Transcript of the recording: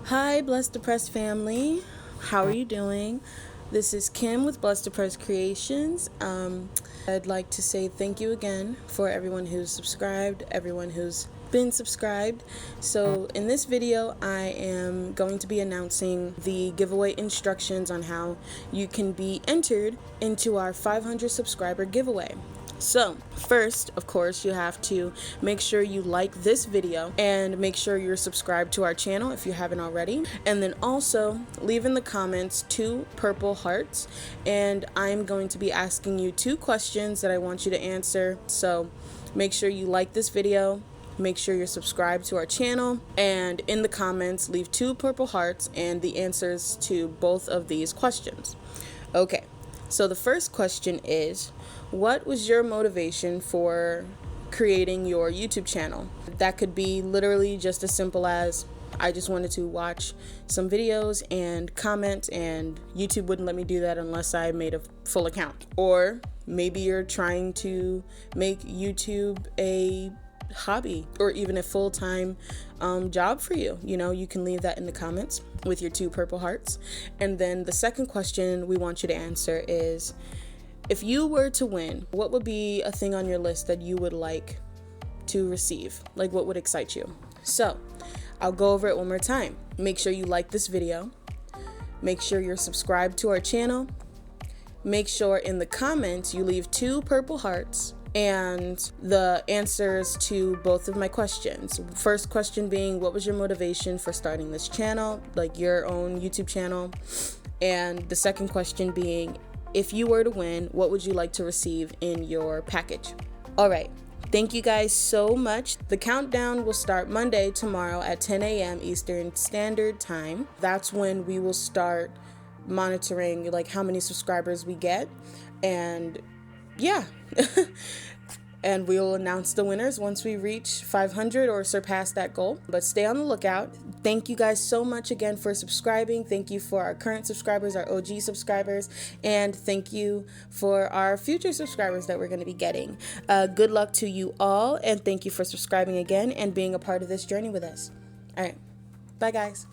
Hi, Blessed Depressed family. How are you doing? This is Kim with Blessed Depressed Creations. I'd like to say thank you again for everyone who's subscribed, everyone who's been subscribed. So in this video, I am going to be announcing the giveaway instructions on how you can be entered into our 500 subscriber giveaway. So first, of course, you have to make sure you like this video and make sure you're subscribed to our channel if you haven't already. And then also leave in the comments 2 purple hearts, and I'm going to be asking you 2 questions that I want you to answer. So make sure you like this video, make sure you're subscribed to our channel, and in the comments leave 2 purple hearts and the answers to both of these questions. Okay, so the first question is, what was your motivation for creating your YouTube channel? That could be literally just as simple as, I just wanted to watch some videos and comment, and YouTube wouldn't let me do that unless I made a full account. Or maybe you're trying to make YouTube a hobby or even a full-time job for you. You know, you can leave that in the comments with your 2 purple hearts. And then the second question we want you to answer is, if you were to win, what would be a thing on your list that you would like to receive? Like, what would excite you? So I'll go over it one more time. Make sure you like this video. Make sure you're subscribed to our channel. Make sure in the comments you leave 2 purple hearts and the answers to both of my questions. First question being, what was your motivation for starting this channel, like your own YouTube channel? And the second question being, if you were to win, what would you like to receive in your package? All right, thank you guys so much. The countdown will start Monday, tomorrow at 10 a.m. Eastern Standard Time. That's when we will start monitoring like how many subscribers we get, and yeah. And we'll announce the winners once we reach 500 or surpass that goal. But stay on the lookout. Thank you guys so much again for subscribing. Thank you for our current subscribers, our OG subscribers, and thank you for our future subscribers that we're going to be getting. Good luck to you all, and thank you for subscribing again and being a part of this journey with us. All right. Bye, guys.